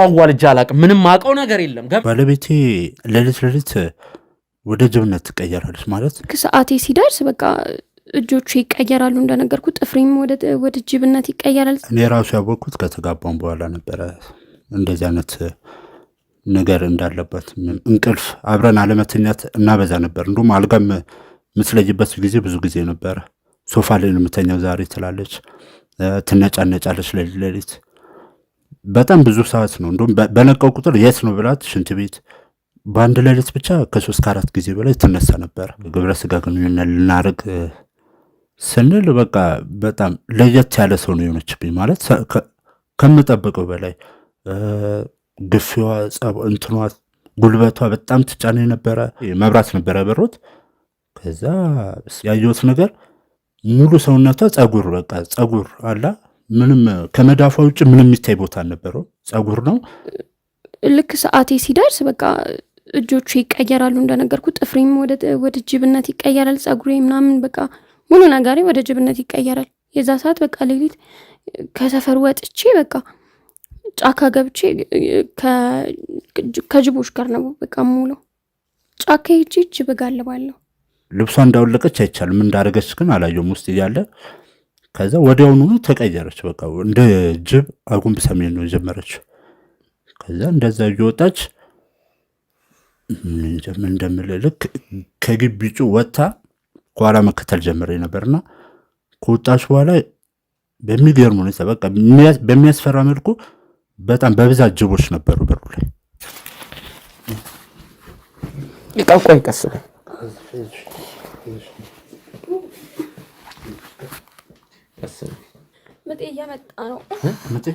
አዋልጄ አላውቅም። ምንም አውቀው ነገር የለም። ባለቤቴ ሌሊት ወደ ጅብነት ትቀየራለች ማለት ከሰዓቴ ሲደርስ በቃ እጆቹ ይቀየራሉ። እንደነገርኩ ጥፍሬም ወደ ጅብነት ይቀየራል። እኔ ራሱ ያወቅኩት ከተጋባን በኋላ ነበረ እንደዚህ አይነት ነገር እንዳለበት። እንቅልፍ አብረን አለመተኛት እናበዛ ነበር። እንደውም አልጋም የምትለይበት ጊዜ ብዙ ጊዜ ነበረ። ሶፋ ላይ የምተኛው ዛሬ ትላለች፣ ትነጫነጫለች ሌሊት በጣም ብዙ ሰዓት ነው። እንደውም በነቀው ቁጥር የት ነው ብላት ሽንት ቤት በአንድ ሌሊት ብቻ ከ3-4 ጊዜ በላይ ትነሳ ነበር። ግብረ ስጋ ግንኙነት ልናደርግ ስንል በቃ በጣም ለየት ያለ ሰው ነው የሆነችብኝ። ማለት ከምጠብቀው በላይ ግፊዋ፣ እንትኗ፣ ጉልበቷ በጣም ትጫነ ነበረ። መብራት ነበረ በሮት። ከዛ ያየሁት ነገር ሙሉ ሰውነቷ ጸጉር፣ በቃ ጸጉር አላ ምንም ከመዳፏ ውጭ ምንም የሚታይ ቦታ አልነበረው፣ ጸጉር ነው። ልክ ሰዓቴ ሲደርስ በቃ እጆቹ ይቀየራሉ። እንደነገርኩ ጥፍሬም ወደ ጅብነት ይቀየራል። ጸጉሬ ምናምን በቃ ሙሉ ነገሬ ወደ ጅብነት ይቀየራል። የዛ ሰዓት በቃ ሌሊት ከሰፈር ወጥቼ በቃ ጫካ ገብቼ ከጅቦች ጋር ነው በቃ ሙሉ ጫካ ሄጄ ጅብ እጋልባለሁ። ልብሷ እንዳወለቀች አይቻልም፣ እንዳረገች ግን አላየሁም ውስጥ እያለ። ከዛ ወዲያውኑ ተቀየረች። በቃ እንደ ጅብ አጉንብሳ መሄድ ነው የጀመረችው። ከዛ እንደዛ እየወጣች ምን እንደምልህ ልክ ከግቢጩ ወጥታ ከኋላ መከተል ጀመረ ነበርና ከወጣች በኋላ በሚገርም ሁኔታ በቃ በሚያስፈራ መልኩ በጣም በብዛት ጅቦች ነበሩ በሩ ላይ። ይቃቆይ ቀስ ምጤ እየመጣ ነው። ምጤ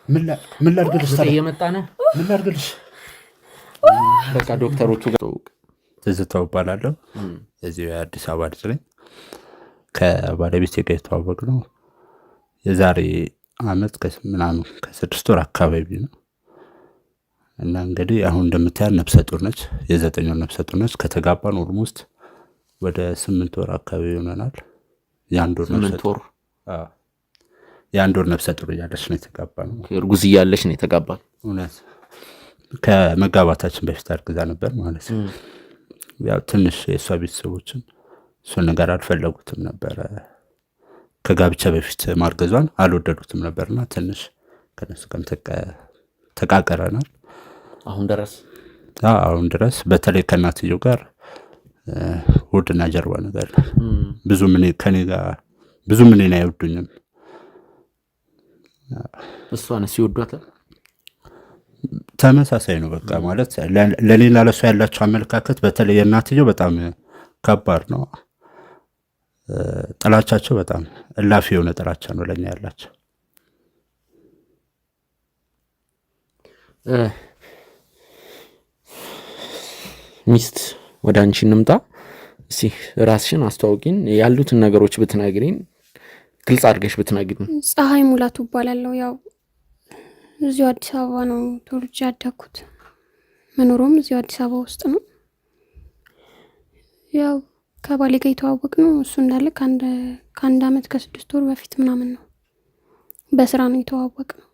ምን ላድርግልሽ? እየመጣ ነው። ምን ላድርግልሽ? በቃ ዶክተሮቹ ጋር ትዝታው እባላለሁ። እዚሁ የአዲስ አበባ ልጅ ነኝ። ከባለቤቴ ጋር የተዋወቅ ነው የዛሬ አመት ምናምን ከ6 ወር አካባቢ ነው። እና እንግዲህ አሁን እንደምታያት ነፍሰ ጡር ነች። የ9 ወር ነፍሰ ጡር ነች። ከተጋባን ኦልሞስት ወደ 8 ወር አካባቢ ይሆናል። የአንድ ወር ነፍሰ ጡር እያለች ነው የተጋባነው። እርጉዝ እያለች ነው የተጋባነው። እውነት ከመጋባታችን በፊት አርግዛ ነበር ማለት ነው። ያው ትንሽ የእሷ ቤተሰቦችን እሱን ነገር አልፈለጉትም ነበረ። ከጋብቻ በፊት ማርገዟን አልወደዱትም ነበርና ትንሽ ከነሱ ጋር ተቃቀረናል። አሁን ድረስ በተለይ ከእናትየው ጋር ሆድና ጀርባ ነገር ብዙ ምን አይወዱኝም። እሷን ሲወዷታል ተመሳሳይ ነው በቃ ማለት ለሌላ ለሷ ያላቸው አመለካከት በተለይ የእናትየው በጣም ከባድ ነው። ጥላቻቸው በጣም እላፊ የሆነ ጥላቻ ነው ለኛ ያላቸው። ሚስት ወደ አንቺ እንምጣ። እስኪ ራስሽን አስተዋውቂን፣ ያሉትን ነገሮች ብትነግሪን፣ ግልጽ አድርገሽ ብትነግሪን። ፀሐይ ሙላቱ እባላለሁ። ያው እዚሁ አዲስ አበባ ነው ተወልጄ ያደግኩት። መኖሩም እዚሁ አዲስ አበባ ውስጥ ነው። ያው ከባሌ ጋር የተዋወቅ ነው እሱ እንዳለ ከአንድ አመት ከ6 ወር በፊት ምናምን ነው። በስራ ነው የተዋወቅ ነው።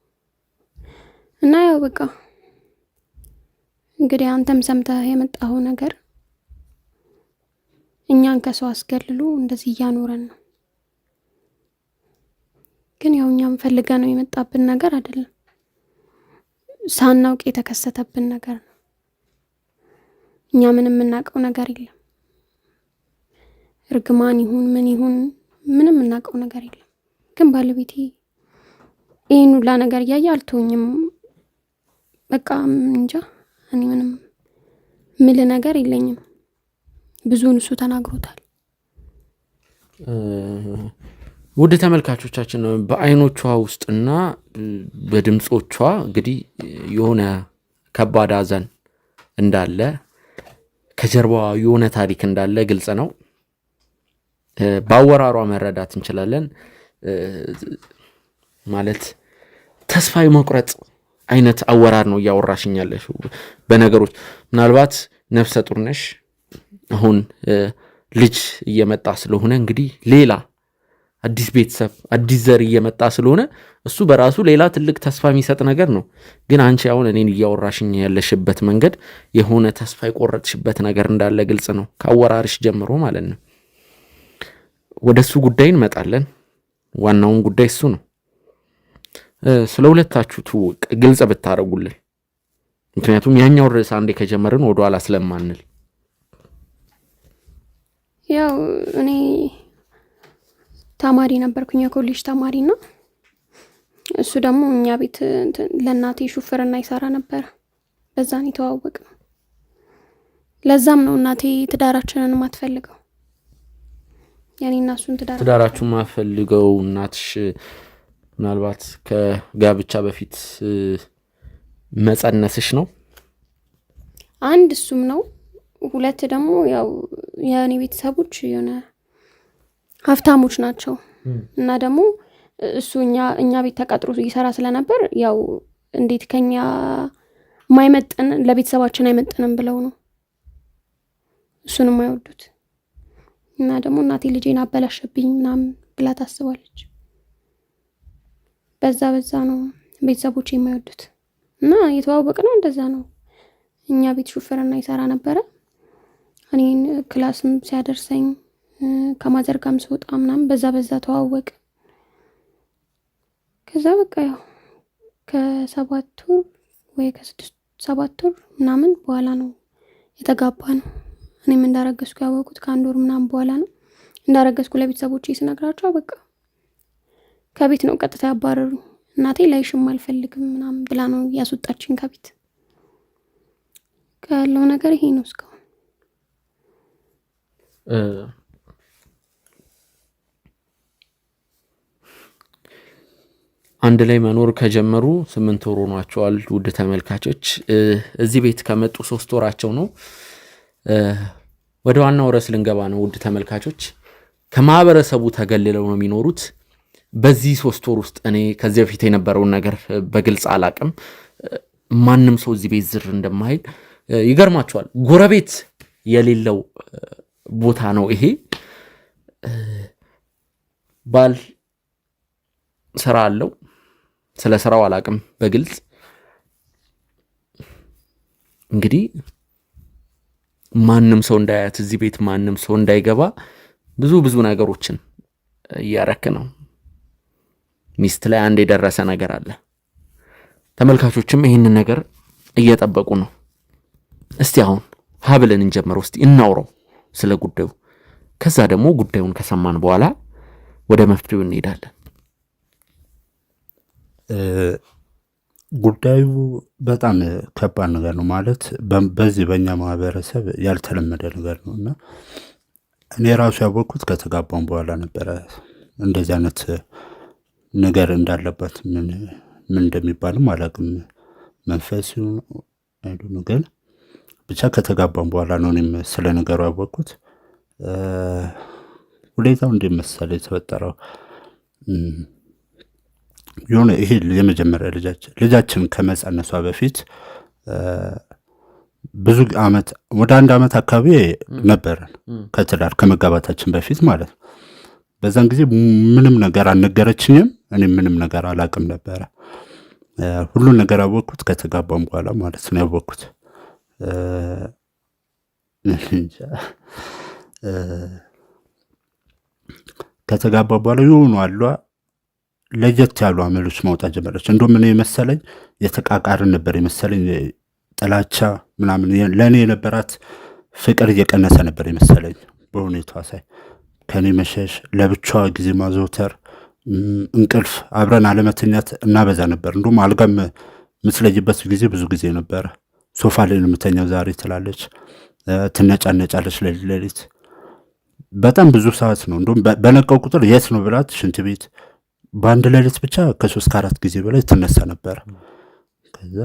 እና ያው በቃ እንግዲህ አንተም ሰምተህ የመጣው ነገር እኛን ከሰው አስገልሎ እንደዚህ እያኖረን ነው። ግን ያው እኛም ፈልገ ነው የመጣብን ነገር አይደለም፣ ሳናውቅ የተከሰተብን ነገር ነው። እኛ ምንም የምናውቀው ነገር የለም። እርግማን ይሁን ምን ይሁን ምንም የምናውቀው ነገር የለም። ግን ባለቤቴ ይህን ሁላ ነገር እያየ አልተወኝም። በቃ እንጃ እኔ ምንም ምል ነገር የለኝም። ብዙውን እሱ ተናግሮታል። ውድ ተመልካቾቻችን በአይኖቿ ውስጥና በድምጾቿ እንግዲህ የሆነ ከባድ ሐዘን እንዳለ ከጀርባዋ የሆነ ታሪክ እንዳለ ግልጽ ነው። ባወራሯ መረዳት እንችላለን። ማለት ተስፋ የመቁረጥ አይነት አወራር ነው እያወራሽኛለሽ በነገሮች። ምናልባት ነፍሰ ጡር ነሽ፣ አሁን ልጅ እየመጣ ስለሆነ እንግዲህ ሌላ አዲስ ቤተሰብ አዲስ ዘር እየመጣ ስለሆነ እሱ በራሱ ሌላ ትልቅ ተስፋ የሚሰጥ ነገር ነው። ግን አንቺ አሁን እኔን እያወራሽኝ ያለሽበት መንገድ የሆነ ተስፋ የቆረጥሽበት ነገር እንዳለ ግልጽ ነው፣ ከአወራርሽ ጀምሮ ማለት ነው። ወደ እሱ ጉዳይ እንመጣለን። ዋናውን ጉዳይ እሱ ነው። ስለ ሁለታችሁ ትውውቅ ግልጽ ብታረጉልን፣ ምክንያቱም ያኛው ርዕስ አንዴ ከጀመርን ወደኋላ ስለማንል። ያው እኔ ተማሪ ነበርኩኝ፣ የኮሌጅ ተማሪ ነው። እሱ ደግሞ እኛ ቤት ለእናቴ ሹፍርና ይሰራ ነበር። በዛን የተዋወቅ ነው። ለዛም ነው እናቴ ትዳራችንን ማትፈልገው። ያኔና እሱን ትዳራችሁን ማፈልገው እናትሽ ምናልባት ከጋብቻ በፊት መጸነስሽ ነው? አንድ እሱም ነው። ሁለት ደግሞ ያው የኔ ቤተሰቦች የሆነ ሀብታሞች ናቸው እና ደግሞ እሱ እኛ ቤት ተቀጥሮ ይሰራ ስለነበር ያው እንዴት ከኛ ማይመጥን ለቤተሰባችን አይመጥንም ብለው ነው እሱንም አይወዱት እና ደግሞ እናቴ ልጄን አበላሸብኝ ምናምን ብላ ታስባለች። በዛ ነው ቤተሰቦች የማይወዱት እና የተዋወቅ ነው። እንደዛ ነው። እኛ ቤት ሹፍርና ይሰራ ነበረ። እኔን ክላስም ሲያደርሰኝ ከማዘርጋም ስወጣ ምናምን በዛ ተዋወቅ። ከዛ በቃ ያው ከ7 ወር ወይ ከ6-7 ወር ምናምን በኋላ ነው የተጋባ ነው። እኔም እንዳረገዝኩ ያወቁት ከ1 ወር ምናምን በኋላ ነው። እንዳረገዝኩ ለቤተሰቦቼ ስነግራቸው በቃ ከቤት ነው ቀጥታ ያባረሩኝ። እናቴ ላይሽም አልፈልግም ምናምን ብላ ነው ያስወጣችኝ ከቤት። ያለው ነገር ይሄ ነው። እስካሁን አንድ ላይ መኖር ከጀመሩ 8 ወር ሆኗቸዋል። ውድ ተመልካቾች እዚህ ቤት ከመጡ 3 ወራቸው ነው። ወደ ዋናው ርዕስ ልንገባ ነው። ውድ ተመልካቾች ከማህበረሰቡ ተገልለው ነው የሚኖሩት። በዚህ 3 ወር ውስጥ እኔ ከዚህ በፊት የነበረውን ነገር በግልጽ አላቅም። ማንም ሰው እዚህ ቤት ዝር እንደማይል ይገርማቸዋል። ጎረቤት የሌለው ቦታ ነው ይሄ። ባል ስራ አለው። ስለ ስራው አላቅም በግልጽ እንግዲህ ማንም ሰው እንዳያት እዚህ ቤት ማንም ሰው እንዳይገባ ብዙ ነገሮችን እያረክ ነው። ሚስት ላይ አንድ የደረሰ ነገር አለ። ተመልካቾችም ይህንን ነገር እየጠበቁ ነው። እስቲ አሁን ሀብለን እንጀምረው። እስቲ እናውራው ስለ ጉዳዩ። ከዛ ደግሞ ጉዳዩን ከሰማን በኋላ ወደ መፍትሄው እንሄዳለን። ጉዳዩ በጣም ከባድ ነገር ነው። ማለት በዚህ በእኛ ማህበረሰብ ያልተለመደ ነገር ነው እና እኔ ራሱ ያወቅኩት ከተጋባን በኋላ ነበረ። እንደዚህ አይነት ነገር እንዳለበት ምን እንደሚባልም አላውቅም። መንፈስ አይደሉ ግን ብቻ ከተጋባን በኋላ ነው እኔም ስለ ነገሩ ያወቅኩት። ሁኔታው እንደመሰለ የተፈጠረው የሆነ ይሄ የመጀመሪያ ልጃችን ከመጸነሷ በፊት ብዙ አመት ወደ 1 አመት አካባቢ ነበረን ከትዳር ከመጋባታችን በፊት ማለት ነው። በዛን ጊዜ ምንም ነገር አልነገረችኝም። እኔ ምንም ነገር አላቅም ነበረ። ሁሉን ነገር ያወቅኩት ከተጋባን በኋላ ማለት ነው ያወቅኩት። ከተጋባ በኋላ የሆኑ አሏ ለየት ያሉ አመሎች ማውጣት ጀመረች። እንደውም እኔ መሰለኝ የተቃቃርን ነበር የመሰለኝ። ጥላቻ ምናምን ለእኔ የነበራት ፍቅር እየቀነሰ ነበር የመሰለኝ በሁኔታዋ ሳይ። ከኔ መሸሽ፣ ለብቻዋ ጊዜ ማዘውተር፣ እንቅልፍ አብረን አለመተኛት እናበዛ ነበር። እንደውም አልጋም የምትለይበት ጊዜ ብዙ ጊዜ ነበረ። ሶፋ ላይ የምተኛው ዛሬ ትላለች፣ ትነጫነጫለች ሌሊት። በጣም ብዙ ሰዓት ነው። እንደውም በነቃው ቁጥር የት ነው ብላት ሽንት ቤት በአንድ ሌሊት ብቻ ከ3-4 ጊዜ በላይ ትነሳ ነበር። ከዛ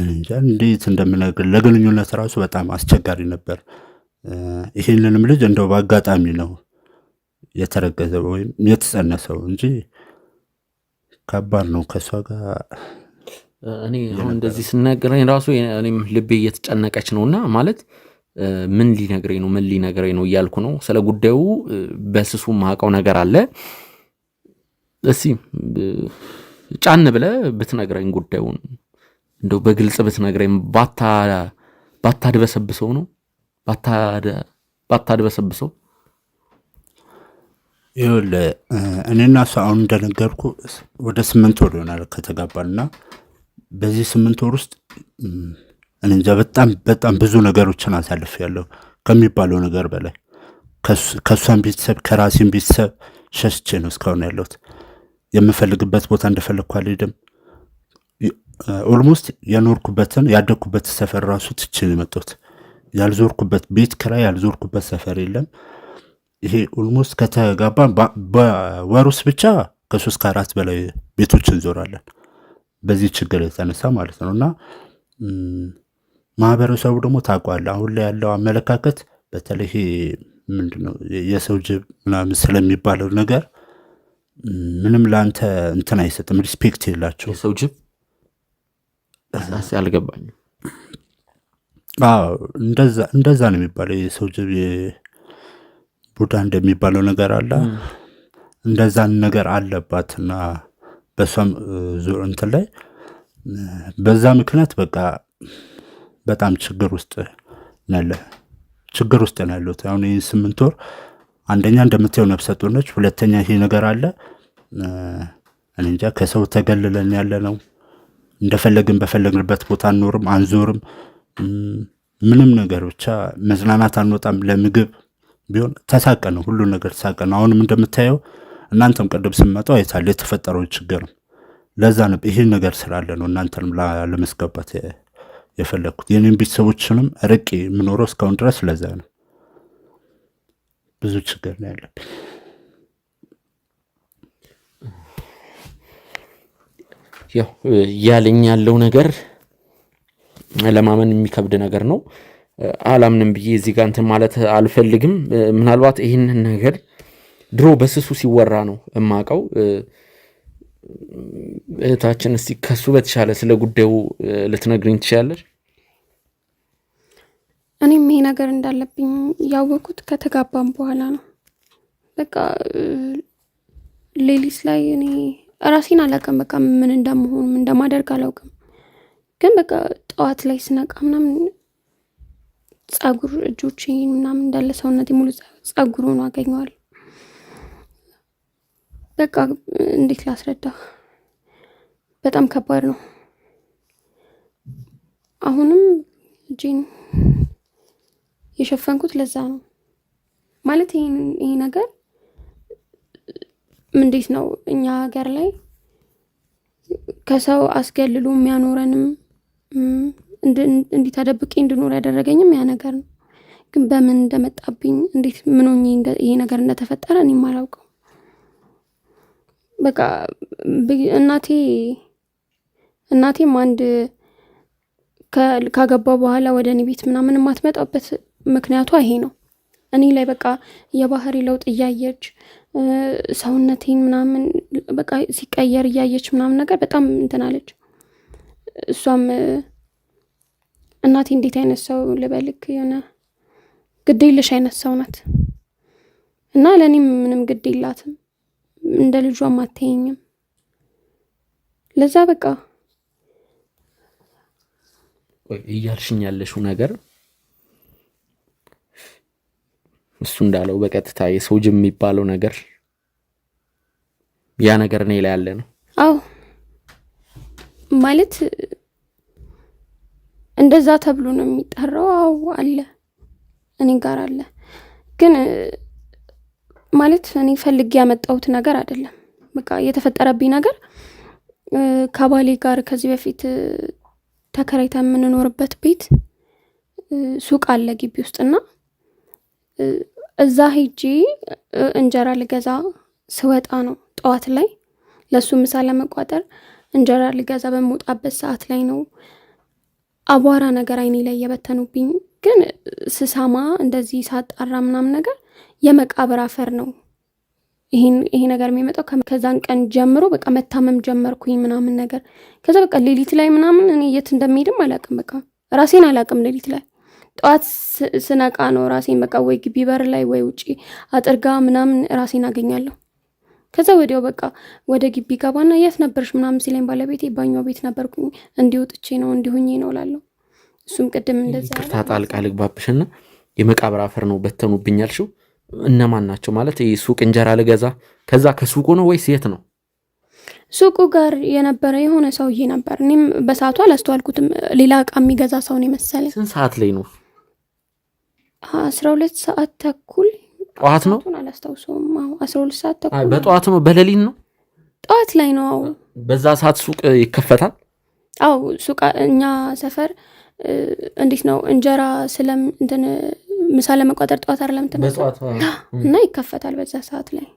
እንጃ እንዴት እንደምነግር ለግንኙነት ራሱ በጣም አስቸጋሪ ነበር። ይሄንንም ልጅ እንደው በአጋጣሚ ነው የተረገዘው ወይም የተጸነሰው እንጂ ከባድ ነው ከሷ ጋር። እኔ አሁን እንደዚህ ስነግረኝ ራሱ እኔም ልቤ እየተጨነቀች ነውና ማለት ምን ሊነግረኝ ነው እያልኩ ነው። ስለ ጉዳዩ በስሱ ማውቀው ነገር አለ። እስቲ ጫን ብለህ ብትነግረኝ ጉዳዩን እንደው በግልጽ ብትነግረኝ ባታድበሰብሰው ነው ባታድበሰብሰው። ይኸውልህ እኔና እሱ አሁን እንደነገርኩ ወደ 8 ወር ይሆናል ከተጋባንና በዚህ 8 ወር ውስጥ እኔ እንጃ በጣም ብዙ ነገሮችን አሳልፌያለሁ ከሚባለው ነገር በላይ። ከእሷን ቤተሰብ ከራሴን ቤተሰብ ሸሽቼ ነው እስካሁን ያለሁት። የምፈልግበት ቦታ እንደፈለግኩ አልሄድም። ኦልሞስት የኖርኩበትን ያደግኩበት ሰፈር ራሱ ትቼ ነው የመጣሁት። ያልዞርኩበት ቤት ኪራይ ያልዞርኩበት ሰፈር የለም። ይሄ ኦልሞስት ከተጋባን በወር ውስጥ ብቻ ከ3 ከ4 በላይ ቤቶችን እንዞራለን በዚህ ችግር የተነሳ ማለት ነው። እና ማህበረሰቡ ደግሞ ታውቋል አሁን ላይ ያለው አመለካከት በተለይ ምንድነው የሰው ጅብ ምናምን ስለሚባለው ነገር ምንም ላንተ እንትን አይሰጥም፣ ሪስፔክት የላቸው። የሰው ጅብ አልገባኝም። እንደዛ ነው የሚባለው። የሰው ጅብ ቡዳ እንደሚባለው ነገር አለ። እንደዛን ነገር አለባትና በሷም ዙር እንትን ላይ በዛ ምክንያት በቃ በጣም ችግር ውስጥ ነው ያለሁት። አሁን 8 ወር አንደኛ እንደምታየው ነፍሰ ጡር ነች፣ ሁለተኛ ይሄ ነገር አለ። እኔ እንጃ ከሰው ተገልለን ያለ ነው። እንደፈለግን በፈለግንበት ቦታ አንዞርም። ምንም ነገር ብቻ መዝናናት አንወጣም። ለምግብ ቢሆን ተሳቀን ነው ሁሉ ነገር ተሳቀን። አሁንም እንደምታየው እናንተም ቀደም ስመጣው አይታል የተፈጠረው ችግር። ለዛ ነው ይሄ ነገር ስላለ ነው እናንተንም ለመስገባት የፈለኩት። የኔን ቤተሰቦችንም ርቄ የምኖረው እስካሁን ድረስ ለዛ ነው። ብዙ ችግር ነው ያለብኝ። ያው ያለኝ ያለው ነገር ለማመን የሚከብድ ነገር ነው። አላምንም ብዬ እዚህ ጋር እንትን ማለት አልፈልግም። ምናልባት ይህንን ነገር ድሮ በስሱ ሲወራ ነው እማቀው። እህታችን እስቲ ከሱ በተሻለ ስለ ጉዳዩ ልትነግሪኝ ትችላለች? እኔም ይሄ ነገር እንዳለብኝ ያወቁት ከተጋባም በኋላ ነው። በቃ ሌሊት ላይ እኔ ራሴን አላውቅም። በቃ ምን እንደምሆን ምን እንደማደርግ አላውቅም። ግን በቃ ጠዋት ላይ ስነቃ ምናምን ጸጉር እጆቼ ምናምን እንዳለ ሰውነቴ ሙሉ ጸጉር ሆኖ አገኘዋለሁ። በቃ እንዴት ላስረዳ፣ በጣም ከባድ ነው። አሁንም እጄን የሸፈንኩት ለዛ ነው ማለት ይሄ ነገር እንዴት ነው እኛ ሀገር ላይ ከሰው አስገልሎ የሚያኖረንም እንዴት ተደብቄ እንድኖር ያደረገኝም ያ ነገር ነው። ግን በምን እንደመጣብኝ እንዴት ምን ሆኜ ይሄ ነገር እንደተፈጠረ እኔም አላውቅም። በቃ እናቴም አንድ ካገባ በኋላ ወደ እኔ ቤት ምናምን የማትመጣበት ምክንያቷ ይሄ ነው። እኔ ላይ በቃ የባህሪ ለውጥ እያየች ሰውነቴን ምናምን በቃ ሲቀየር እያየች ምናምን ነገር በጣም እንትን አለች። እሷም እናቴ እንዴት አይነት ሰው ልበልክ የሆነ ግዴለሽ አይነት ሰው ናት እና ለእኔም ምንም ግድ የላትም፣ እንደ ልጇም አትየኝም። ለዛ በቃ እያልሽኝ ያለሽው ነገር እሱ እንዳለው በቀጥታ የሰው ጅብ የሚባለው ነገር ያ ነገር እኔ ላይ ያለ ነው? አዎ ማለት እንደዛ ተብሎ ነው የሚጠራው። አዎ አለ፣ እኔ ጋር አለ። ግን ማለት እኔ ፈልጌ ያመጣሁት ነገር አይደለም። በቃ የተፈጠረብኝ ነገር ከባሌ ጋር ከዚህ በፊት ተከራይታ የምንኖርበት ቤት ሱቅ አለ ግቢ ውስጥና እዛ ሄጄ እንጀራ ልገዛ ስወጣ ነው ጠዋት ላይ ለሱ ምሳ ለመቋጠር እንጀራ ልገዛ በመውጣበት ሰዓት ላይ ነው አቧራ ነገር አይኔ ላይ የበተኑብኝ። ግን ስሳማ እንደዚህ ሳጣራ ምናምን ነገር የመቃብር አፈር ነው ይሄ ነገር የሚመጣው። ከዛን ቀን ጀምሮ በቃ መታመም ጀመርኩኝ ምናምን ነገር። ከዛ በቃ ሌሊት ላይ ምናምን እኔ የት እንደምሄድም አላውቅም። በቃ ራሴን አላውቅም ሌሊት ላይ ጠዋት ስነቃ ነው ራሴን በቃ ወይ ግቢ በር ላይ ወይ ውጪ አጥርጋ ምናምን ራሴን አገኛለሁ። ከዛ ወዲያው በቃ ወደ ግቢ ገባና የት ነበርሽ ምናምን ሲለኝ ባለቤቴ ባኛው ቤት ነበርኩኝ እንዲወጥቼ ነው እንዲሁኝ ነው እላለሁ። እሱም ቅድም እንደዛ ይቅርታ ጣልቃ ልግባብሽና የመቃብር አፈር ነው በተኑብኝ ያልሽው እነማን ናቸው? ማለት ሱቅ እንጀራ ልገዛ ከዛ ከሱቁ ነው ወይስ የት ነው? ሱቁ ጋር የነበረ የሆነ ሰውዬ ነበር። እኔም በሰዓቱ አላስተዋልኩትም። ሌላ እቃ የሚገዛ ሰው ነው የመሰለኝ። ስንት ሰዓት ላይ ነው? 12 ሰዓት ተኩል ጠዋት ነው። አላስታውሰውም። 12 ሰዓት ተኩል በጠዋት ነው? በሌሊት ነው? ጠዋት ላይ ነው። በዛ ሰዓት ሱቅ ይከፈታል? አው ሱቅ እኛ ሰፈር እንዴት ነው እንጀራ ስለም እንትን ምሳ ለመቋጠር ጠዋት አይደለም በጠዋት እና ይከፈታል በዛ ሰዓት ላይ።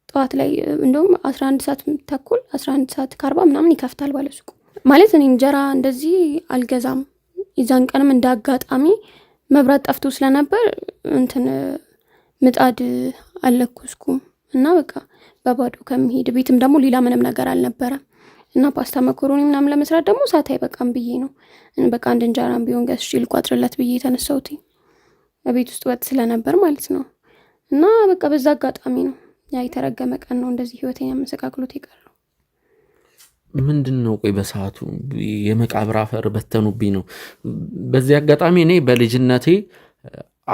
ጠዋት ላይ እንደውም 11 ሰዓት ተኩል 11 ሰዓት ከ40 ምናምን ይከፍታል ባለ ሱቁ። ማለት እኔ እንጀራ እንደዚህ አልገዛም። ይዛን ቀንም እንዳጋጣሚ መብራት ጠፍቶ ስለነበር እንትን ምጣድ አለኩስኩም እና በቃ በባዶ ከመሄድ ቤትም ደግሞ ሌላ ምንም ነገር አልነበረም እና ፓስታ መኮሮኒ ምናምን ለመስራት ደግሞ ሰዓት አይበቃም ብዬ ነው በቃ አንድ እንጀራም ቢሆን ገዝቼ ልቋጥርለት ብዬ ተነሳሁት። በቤት ውስጥ ወጥ ስለነበር ማለት ነው። እና በቃ በዛ አጋጣሚ ነው ያ የተረገመ ቀን ነው እንደዚህ ህይወቴን ያመሰቃቅሎት የቀረው። ምንድነው? ቆይ በሰዓቱ የመቃብር አፈር በተኑብኝ ነው። በዚህ አጋጣሚ እኔ በልጅነቴ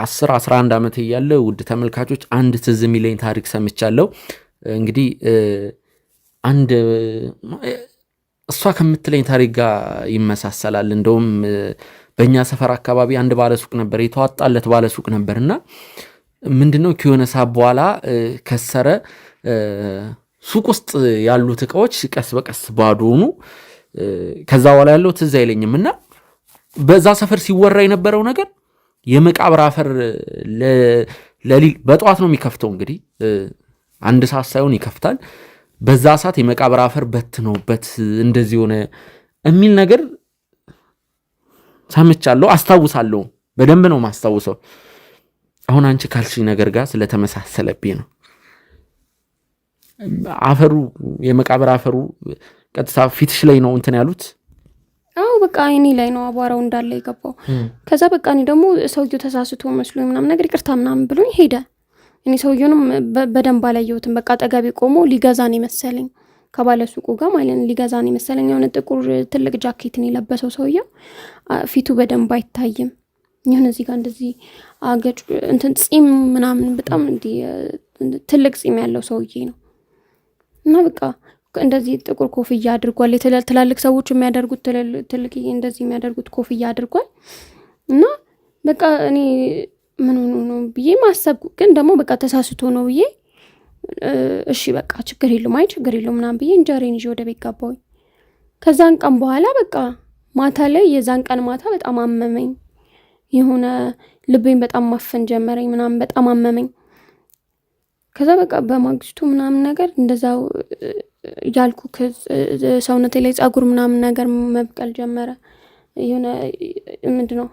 10-11 ዓመት እያለ ውድ ተመልካቾች አንድ ትዝ የሚለኝ ታሪክ ሰምቻለሁ። እንግዲህ አንድ እሷ ከምትለኝ ታሪክ ጋር ይመሳሰላል። እንደውም በእኛ ሰፈር አካባቢ አንድ ባለሱቅ ነበር፣ የተዋጣለት ባለሱቅ ነበር እና ምንድነው ከሆነ ሰዓት በኋላ ከሰረ። ሱቅ ውስጥ ያሉት እቃዎች ቀስ በቀስ ባዶ ሆኑ። ከዛ በኋላ ያለው ትዝ አይለኝም እና በዛ ሰፈር ሲወራ የነበረው ነገር የመቃብር አፈር በጠዋት ነው የሚከፍተው። እንግዲህ 1 ሰዓት ሳይሆን ይከፍታል። በዛ ሰዓት የመቃብር አፈር በትነውበት እንደዚህ ሆነ የሚል ነገር ሰምቻለሁ፣ አስታውሳለሁ። በደንብ ነው ማስታውሰው። አሁን አንቺ ካልሽ ነገር ጋር ስለተመሳሰለብኝ ነው። አፈሩ የመቃብር አፈሩ ቀጥታ ፊትሽ ላይ ነው እንትን ያሉት? አው በቃ አይኔ ላይ ነው አቧራው እንዳለ የገባው። ከዛ በቃ እኔ ደግሞ ሰውየው ተሳስቶ መስሎኝ ምናምን ነገር ይቅርታ ምናምን ብሎኝ ሄደ። እኔ ሰውየውንም በደንብ አላየሁትም። በቃ አጠገቤ ቆሞ ሊገዛን ይመስለኝ ከባለ ሱቁ ጋር ማለት ነው። ሊገዛን ይመስለኝ የሆነ ጥቁር ትልቅ ጃኬትን የለበሰው ሰውየው ፊቱ በደንብ አይታይም። ይሁን እዚህ ጋር እንደዚህ አገጭ እንትን ጺም ምናምን በጣም እንዲህ ትልቅ ጺም ያለው ሰውዬ ነው እና በቃ እንደዚህ ጥቁር ኮፍያ አድርጓል። ትላልቅ ሰዎች የሚያደርጉት ትልቅ እንደዚህ የሚያደርጉት ኮፍያ አድርጓል እና በቃ እኔ ምን ሆኖ ነው ብዬ ማሰብ፣ ግን ደግሞ በቃ ተሳስቶ ነው ብዬ እሺ በቃ ችግር የለውም አይ ችግር የለውም ምናምን ብዬ እንጀራዬን ይዤ ወደ ቤት ገባሁኝ። ከዛን ቀን በኋላ በቃ ማታ ላይ የዛን ቀን ማታ በጣም አመመኝ። የሆነ ልቤን በጣም ማፈን ጀመረኝ ምናምን በጣም አመመኝ። ከዛ በቃ በማግስቱ ምናምን ነገር እንደዛው ያልኩ ሰውነቴ ላይ ጸጉር ምናምን ነገር መብቀል ጀመረ። የሆነ ምንድነው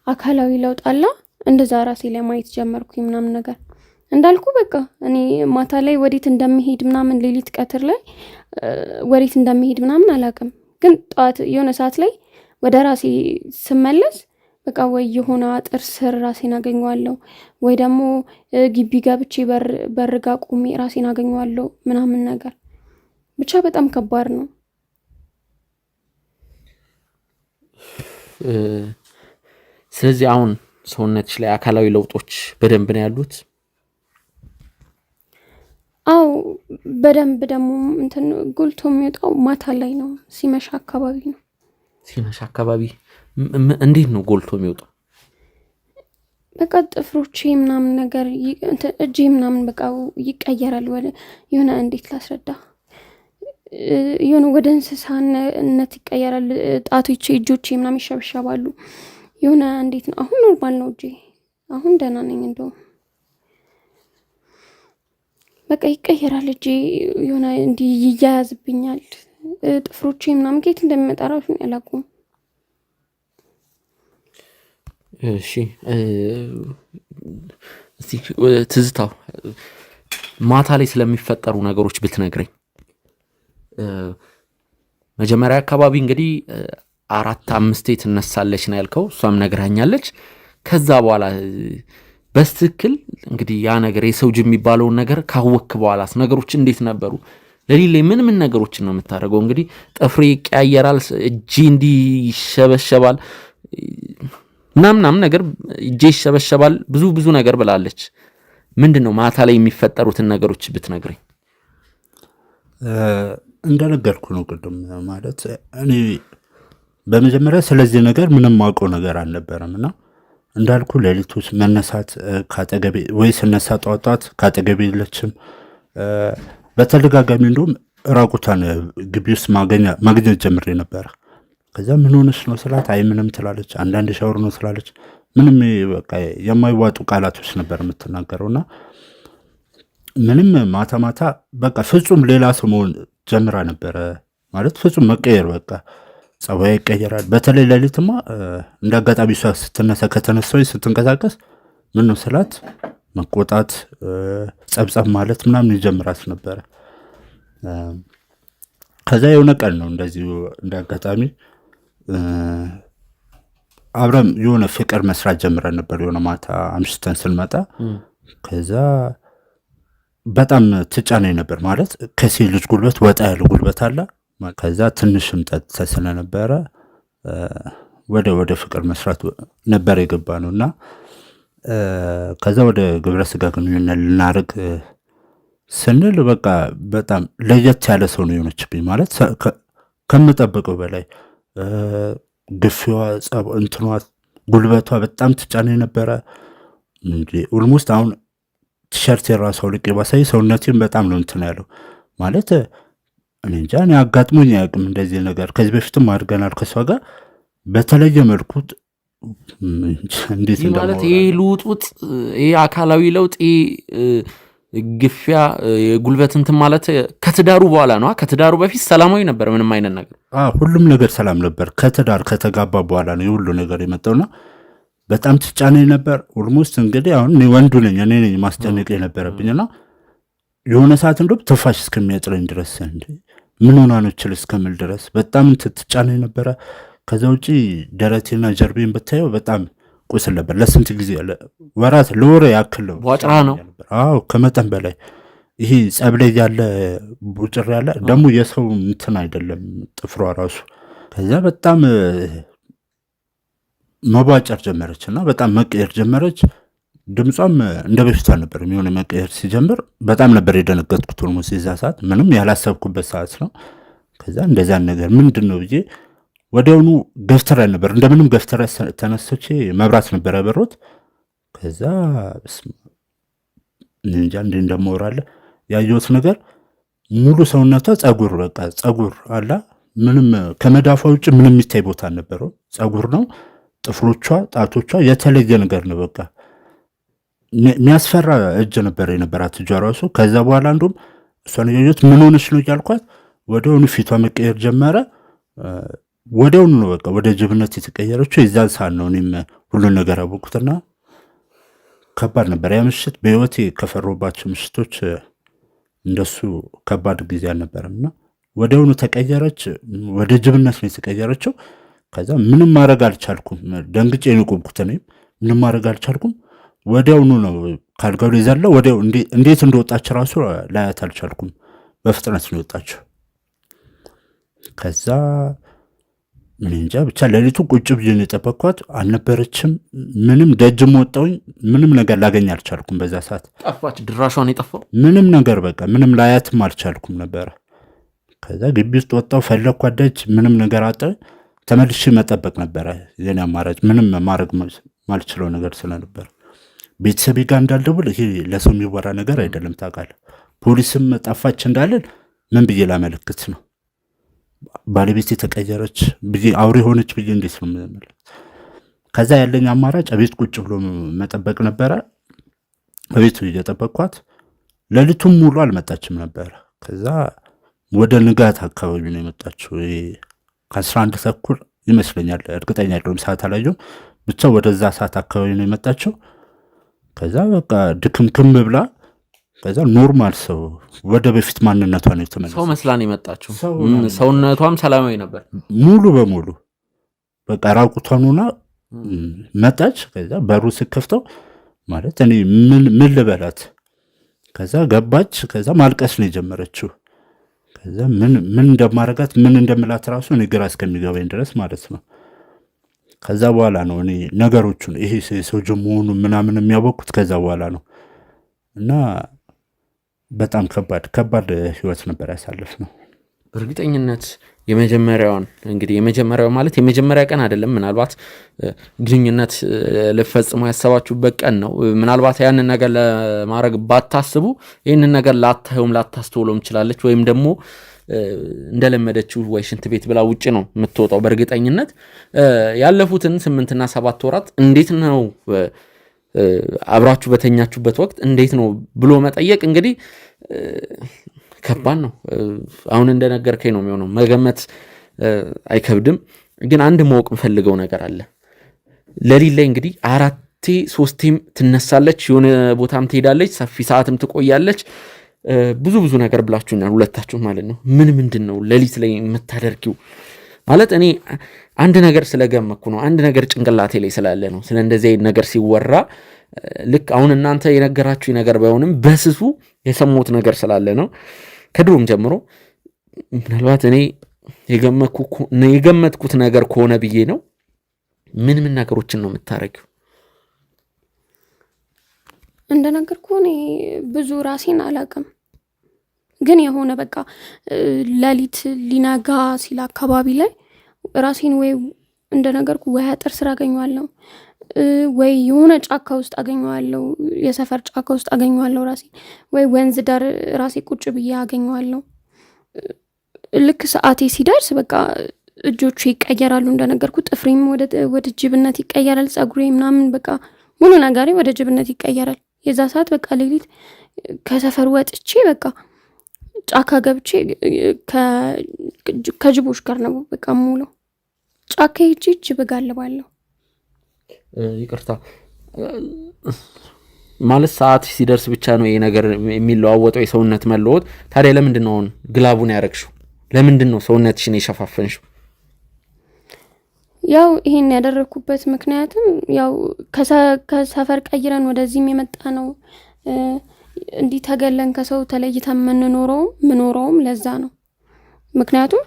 አካላዊ ለውጥ አለ እንደዛ ራሴ ላይ ማየት ጀመርኩኝ ምናምን ነገር። እንዳልኩ በቃ እኔ ማታ ላይ ወዴት እንደምሄድ ምናምን ሌሊት ቀትር ላይ ወዴት እንደምሄድ ምናምን አላውቅም። ግን ጠዋት የሆነ ሰዓት ላይ ወደ ራሴ ስመለስ በቃ ወይ የሆነ አጥር ስር ራሴን አገኘዋለሁ ወይ ደግሞ ግቢ ገብቼ በርጋ ቆሜ ራሴን አገኘዋለሁ ምናምን ነገር። ብቻ በጣም ከባድ ነው። ስለዚህ አሁን ሰውነትሽ ላይ አካላዊ ለውጦች በደንብ ነው ያሉት? አው በደንብ ደግሞ እንትን ጎልቶ የሚወጣው ማታ ላይ ነው፣ ሲመሻ አካባቢ ነው። ሲመሻ አካባቢ እንዴት ነው ጎልቶ የሚወጣው? በቃ ጥፍሮቼ ምናምን ነገር እጄ ምናምን በቃ ይቀየራል። ወደ የሆነ እንዴት ላስረዳ፣ የሆነ ወደ እንስሳነት ይቀየራል። ጣቶቼ እጆቼ ምናምን ይሸበሸባሉ። የሆነ እንዴት ነው አሁን ኖርማል ነው እጄ፣ አሁን ደህና ነኝ። እንደውም በቃ ይቀየራል እጄ፣ የሆነ እንዲህ ይያያዝብኛል። ጥፍሮቼ ምናምን ከየት እንደሚመጣ ራሱ አላውቅም። እሺ እስቲ ትዝታው ማታ ላይ ስለሚፈጠሩ ነገሮች ብትነግረኝ። መጀመሪያ አካባቢ እንግዲህ 4-5 ትነሳለች ነው ያልከው፣ እሷም ነግራኛለች። ከዛ በኋላ በስትክክል እንግዲህ ያ ነገር የሰው ጅብ የሚባለውን ነገር ካወክ በኋላስ ነገሮች እንዴት ነበሩ? ለሊት ላይ ምን ነገሮችን ነው የምታደርገው? እንግዲህ ጥፍሬ ይቀያየራል፣ እጄ እንዲህ ይሸበሸባል ምናምን ነገር እጄ ይሸበሸባል፣ ብዙ ነገር ብላለች። ምንድን ነው ማታ ላይ የሚፈጠሩትን ነገሮች ብትነግረኝ። እንደነገርኩ ነው ቅድም ማለት እኔ በመጀመሪያ ስለዚህ ነገር ምንም ማውቀው ነገር አልነበረም እና እንዳልኩ ሌሊት ውስጥ መነሳት ካጠገቤ ወይ ስነሳ ጧጧት ካጠገቤ የለችም። በተደጋጋሚ እንዲሁም ራቁቷን ግቢ ውስጥ ማግኘት ጀምሬ ነበረ። ከዛ ምን ሆነች ነው ስላት አይ ምንም ትላለች። አንዳንድ ሻወር ነው ስላለች ምንም በቃ የማይዋጡ ቃላቶች ነበር የምትናገረውና ምንም ማታ ማታ በቃ ፍጹም ሌላ ሰው መሆን ጀምራ ነበረ። ማለት ፍጹም መቀየር በቃ ጸባይ ይቀየራል። በተለይ ሌሊትማ እንደ አጋጣሚ እሷ ስትነሳ ከተነሳች ስትንቀሳቀስ ምን ነው ስላት መቆጣት፣ ጸብጸብ ማለት ምናምን ይጀምራት ነበረ። ከዛ የሆነ ቀን ነው እንደዚሁ እንደ አጋጣሚ አብረን የሆነ ፍቅር መስራት ጀምረን ነበር። የሆነ ማታ አምሽተን ስንመጣ ከዛ በጣም ትጫነኝ ነበር። ማለት ከሴት ልጅ ጉልበት ወጣ ያለ ጉልበት አለ። ከዛ ትንሽም ጠጥተ ስለነበረ ወደ ፍቅር መስራት ነበር የገባ ነው እና ከዛ ወደ ግብረ ስጋ ግንኙነት ልናደርግ ስንል በቃ በጣም ለየት ያለ ሰው ነው የሆነችብኝ። ማለት ከምጠብቀው በላይ ግፊዋ፣ እንትኗ፣ ጉልበቷ በጣም ትጫነኝ ነበረ። ኦልሞስት አሁን ቲሸርት የራሱ ልቄ ባሳይ ሰውነቴም በጣም ነው እንትን ያለው። ማለት እኔ እንጃ እኔ አጋጥሞኝ አያውቅም እንደዚህ ነገር። ከዚህ በፊትም አድርገናል ከሷ ጋር በተለየ መልኩ። እንዴት ማለት ይሄ ልውጡጥ፣ ይሄ አካላዊ ለውጥ፣ ግፊያ፣ የጉልበት እንትን ማለት ከትዳሩ በኋላ ነው? ከትዳሩ በፊት ሰላማዊ ነበር ምንም አይነት ነገር? ሁሉም ነገር ሰላም ነበር። ከትዳር ከተጋባ በኋላ ነው የሁሉ ነገር የመጣውና በጣም ትጫነኝ ነበር። ኦልሞስት እንግዲህ አሁን እኔ ወንዱ ነኝ፣ እኔ ነኝ ማስጨነቅ የነበረብኝና የሆነ ሰዓት እንደው ትንፋሽ እስከሚያጥረኝ ድረስ ምን ሆና ነው ችል እስከምል ድረስ በጣም ትጫነኝ ነበረ። ከዛ ውጪ ደረቴና ጀርቤን ብታየው በጣም ቁስል ነበር። ለስንት ጊዜ ወራት ለወር ያክል ቧጭራ ነው። አዎ ከመጠን በላይ ይሄ ጸብ ላይ ያለ ቡጭር ያለ ደግሞ የሰው እንትን አይደለም ጥፍሯ ራሱ። ከዛ በጣም መቧጨር ጀመረች እና በጣም መቀየር ጀመረች። ድምጿም እንደ በፊቷ ነበር የሚሆነ መቀየር ሲጀምር በጣም ነበር የደነገጥኩት። ኦልሞስት የዛ ሰዓት ምንም ያላሰብኩበት ሰዓት ነው። ከዛ እንደዛን ነገር ምንድን ነው ብዬ ወዲያውኑ ገፍትራ ነበር እንደምንም ገፍትራ ተነስቼ መብራት ነበር ያበሮት። ከዛ እንጃ እንዴ እንደማወራለ ያየሁት ነገር ሙሉ ሰውነቷ ጸጉር፣ በቃ ጸጉር አላ ምንም ከመዳፏ ውጭ ምንም የሚታይ ቦታ አልነበረው። ጸጉር ነው። ጥፍሮቿ፣ ጣቶቿ የተለየ ነገር ነው። በቃ የሚያስፈራ እጅ ነበር የነበራት እጇ ራሱ። ከዛ በኋላ እንዲሁም እሷን ያየሁት ምን ሆነች ነው እያልኳት ወዲያውኑ ፊቷ መቀየር ጀመረ። ወዲያውኑ ነው በቃ ወደ ጅብነት የተቀየረችው። የዛን ሰዓት ነው እኔም ሁሉን ነገር አወቅኩትና ከባድ ነበር ያ ምሽት። በህይወቴ ከፈሮባቸው ምሽቶች እንደሱ ከባድ ጊዜ አልነበረም እና ወዲያውኑ ተቀየረች። ወደ ጅብነት ነው የተቀየረችው። ከዛ ምንም ማድረግ አልቻልኩም። ደንግጬ ነው የቆምኩት። እኔም ምንም ማድረግ አልቻልኩም። ወዲያውኑ ነው ካልጋው ላይ ዘላ ወዲያው እንዴት እንደወጣች ራሱ ላያት አልቻልኩም። በፍጥነት ነው የወጣችው። ከዛ ምን እንጃ ብቻ ሌሊቱ ቁጭ ብዬ ነው የጠበቅኳት። አልነበረችም። ምንም ደጅም ወጣሁኝ፣ ምንም ነገር ላገኝ አልቻልኩም። በዛ ሰዓት ጠፋች። ድራሿን የጠፋው ምንም ነገር በቃ ምንም ላያትም አልቻልኩም ነበረ። ከዛ ግቢ ውስጥ ወጣሁ፣ ፈለግኳት ደጅ፣ ምንም ነገር አጣሁ። ተመልሼ መጠበቅ ነበረ የኔ አማራጭ። ምንም ማድረግ ማልችለው ነገር ስለነበር ቤተሰቤ ጋር እንዳልደውል ይሄ ለሰው የሚወራ ነገር አይደለም ታውቃለህ። ፖሊስም ጠፋች እንዳለን ምን ብዬ ላመለክት ነው? ባለቤት የተቀየረች ብዬ አውሬ ሆነች ብዬ እንዴት ነው የምመለከት? ከዛ ያለኝ አማራጭ ቤት ቁጭ ብሎ መጠበቅ ነበረ። ቤቱ እየጠበቅኳት ሌሊቱን ሙሉ አልመጣችም ነበረ። ከዛ ወደ ንጋት አካባቢ ነው የመጣችው። ከ11 ተኩል ይመስለኛል፣ እርግጠኛ አይደለም፣ ሰዓት አላየሁም። ብቻ ወደዛ ሰዓት አካባቢ ነው የመጣችው። ከዛ በቃ ድክምክም ብላ ከዛ ኖርማል ሰው ወደ በፊት ማንነቷ ነው የተመለሰው። ሰው መስላን የመጣችው። ሰውነቷም ሰላማዊ ነበር ሙሉ በሙሉ በቃ ራቁቷን ሆና መጣች። ከዛ በሩ ስከፍተው ማለት እኔ ምን ልበላት። ከዛ ገባች። ከዛ ማልቀስ ነው የጀመረችው። ከዛ ምን እንደማረጋት ምን እንደምላት ራሱ እኔ ግራ እስከሚገባኝ ድረስ ማለት ነው። ከዛ በኋላ ነው እኔ ነገሮቹን ይሄ ሰው መሆኑ ምናምን የሚያወቅኩት ከዛ በኋላ ነው። እና በጣም ከባድ ህይወት ነበር ያሳለፍ ነው። በእርግጠኝነት የመጀመሪያውን እንግዲህ የመጀመሪያው ማለት የመጀመሪያ ቀን አይደለም። ምናልባት ግንኙነት ልፈጽሙ ያሰባችሁበት ቀን ነው። ምናልባት ያንን ነገር ለማድረግ ባታስቡ ይህንን ነገር ላታዩም ላታስተውሎም ትችላለች። ወይም ደግሞ እንደለመደችው ወይ ሽንት ቤት ብላ ውጭ ነው የምትወጣው። በእርግጠኝነት ያለፉትን 8 እና 7 ወራት እንዴት ነው አብራችሁ በተኛችሁበት ወቅት እንዴት ነው ብሎ መጠየቅ እንግዲህ ከባድ ነው። አሁን እንደነገርከኝ ነው የሚሆነው። መገመት አይከብድም። ግን አንድ ማወቅ የምፈልገው ነገር አለ። ሌሊት ላይ እንግዲህ 4 3 ትነሳለች፣ የሆነ ቦታም ትሄዳለች፣ ሰፊ ሰዓትም ትቆያለች። ብዙ ነገር ብላችሁኛል ሁለታችሁ ማለት ነው። ምንድን ነው ሌሊት ላይ የምታደርጊው? ማለት እኔ አንድ ነገር ስለገመኩ ነው። አንድ ነገር ጭንቅላቴ ላይ ስላለ ነው። ስለ እንደዚህ ነገር ሲወራ ልክ አሁን እናንተ የነገራችሁ ነገር ባይሆንም በስሱ የሰሙት ነገር ስላለ ነው። ከድሮም ጀምሮ ምናልባት እኔ የገመትኩት ነገር ከሆነ ብዬ ነው። ምን ነገሮችን ነው የምታረጊው? እንደነገርኩ እኔ ብዙ ራሴን አላውቅም። ግን የሆነ በቃ ሌሊት ሊነጋ ሲል አካባቢ ላይ ራሴን ወይ እንደነገርኩ ወይ አጥር ስር አገኘዋለሁ፣ ወይ የሆነ ጫካ ውስጥ አገኘዋለሁ፣ የሰፈር ጫካ ውስጥ አገኘዋለሁ ራሴን፣ ወይ ወንዝ ዳር ራሴ ቁጭ ብዬ አገኘዋለሁ። ልክ ሰዓቴ ሲደርስ በቃ እጆቹ ይቀየራሉ። እንደነገርኩ ጥፍሬም ወደ ጅብነት ይቀየራል፣ ጸጉሬ ምናምን በቃ ሙሉ ነገሬ ወደ ጅብነት ይቀየራል። የዛ ሰዓት በቃ ሌሊት ከሰፈር ወጥቼ በቃ ጫካ ገብቼ ከጅቦች ጋር ነው በቃ ሙሉ ጫካ ሄጄ ጅብ እጋልባለሁ። ይቅርታ ማለት ሰዓት ሲደርስ ብቻ ነው ይሄ ነገር የሚለዋወጠው የሰውነት መለወጥ። ታዲያ ለምንድን ነው ግላቡን ያረግሽው? ለምንድን ነው ሰውነትሽን የሸፋፈንሽው? ያው ይሄን ያደረኩበት ምክንያትም ያው ከሰፈር ቀይረን ወደዚህም የመጣ ነው። እንዲህ ተገለን ከሰው ተለይተን ምኖረውም ለዛ ነው። ምክንያቱም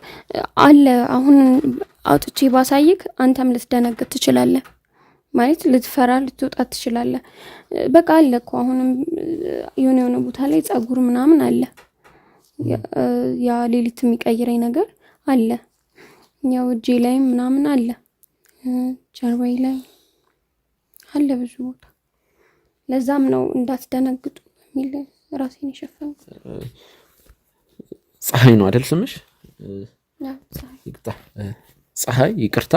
አለ አሁን አውጥቼ ባሳይክ አንተም ልትደነግጥ ትችላለህ፣ ማለት ልትፈራ ልትወጣ ትችላለህ። በቃ አለ እኮ አሁንም የሆነ ቦታ ላይ ጸጉር ምናምን አለ፣ ያ ሌሊት የሚቀይረኝ ነገር አለ። ያው እጄ ላይ ምናምን አለ፣ ጀርባዬ ላይ አለ ብዙ ቦታ። ለዛም ነው እንዳትደነግጡ በሚል ራሴን የሸፈንኩት። ፀሐይ ነው አይደል ስምሽ? ፀሐይ ይቅርታ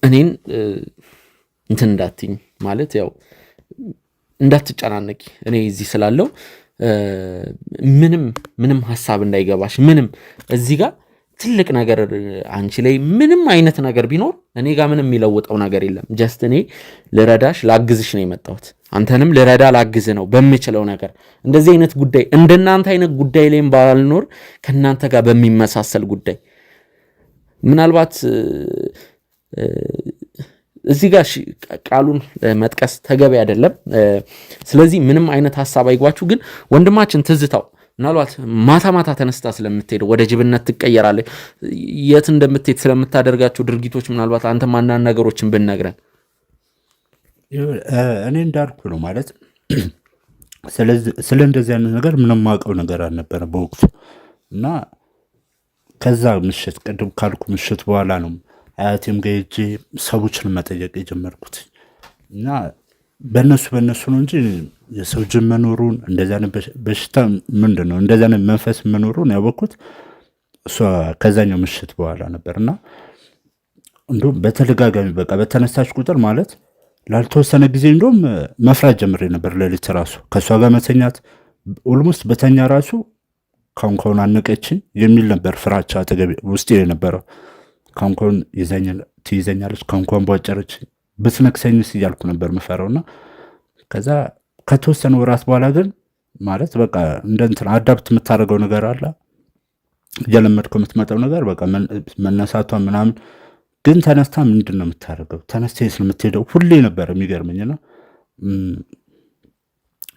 እኔን እንትን እንዳትኝ ማለት ያው እንዳትጨናነቂ እኔ እዚህ ስላለው ምንም ሀሳብ እንዳይገባሽ። ምንም እዚህ ጋር ትልቅ ነገር አንቺ ላይ ምንም አይነት ነገር ቢኖር እኔ ጋር ምንም የሚለውጠው ነገር የለም። ጀስት እኔ ልረዳሽ ላግዝሽ ነው የመጣሁት። አንተንም ልረዳ ላግዝ ነው በምችለው ነገር። እንደዚህ አይነት ጉዳይ እንደናንተ አይነት ጉዳይ ላይም ባልኖር ከናንተ ጋር በሚመሳሰል ጉዳይ ምናልባት እዚህ ጋር ቃሉን መጥቀስ ተገቢ አይደለም። ስለዚህ ምንም አይነት ሀሳብ አይጓችሁ። ግን ወንድማችን ትዝታው ምናልባት ማታ ተነስታ ስለምትሄደው ወደ ጅብነት ትቀየራለች። የት እንደምትሄድ ስለምታደርጋቸው ድርጊቶች ምናልባት አንተም አንዳንድ ነገሮችን ብንነግረን። እኔ እንዳልኩ ነው ማለት ስለ እንደዚህ አይነት ነገር ምንም ማውቀው ነገር አልነበረ በወቅቱ እና ከዛ ምሽት ቅድም ካልኩ ምሽት በኋላ ነው አያቴም ጋር ሄጄ ሰዎችን መጠየቅ የጀመርኩት እና በእነሱ ነው እንጂ የሰው ጅብ መኖሩን እንደዚያ በሽታ ምንድን ነው እንደዚያ መንፈስ መኖሩን ያወቅኩት እሷ ከዛኛው ምሽት በኋላ ነበር። እና እንዲሁም በተደጋጋሚ በቃ በተነሳች ቁጥር ማለት ላልተወሰነ ጊዜ እንዲሁም መፍራት ጀምሬ ነበር። ሌሊት ራሱ ከእሷ ጋር መተኛት ኦልሞስት በተኛ ራሱ ካሁን አነቀችኝ የሚል ነበር ፍራቻ አጠገቤ ውስጥ የነበረው። ካሁን ትይዘኛለች፣ ካሁን በወጨረች ብትነክሰኝስ እያልኩ ነበር ምፈራውና ከዛ ከተወሰነ ወራት በኋላ ግን ማለት በቃ እንደንትን አዳፕት የምታደርገው ነገር አለ እየለመድከው የምትመጣው ነገር በቃ መነሳቷ ምናምን ግን ተነስታ ምንድን ነው የምታደርገው? ተነስታ የት ነው የምትሄደው? ሁሌ ነበር የሚገርመኝና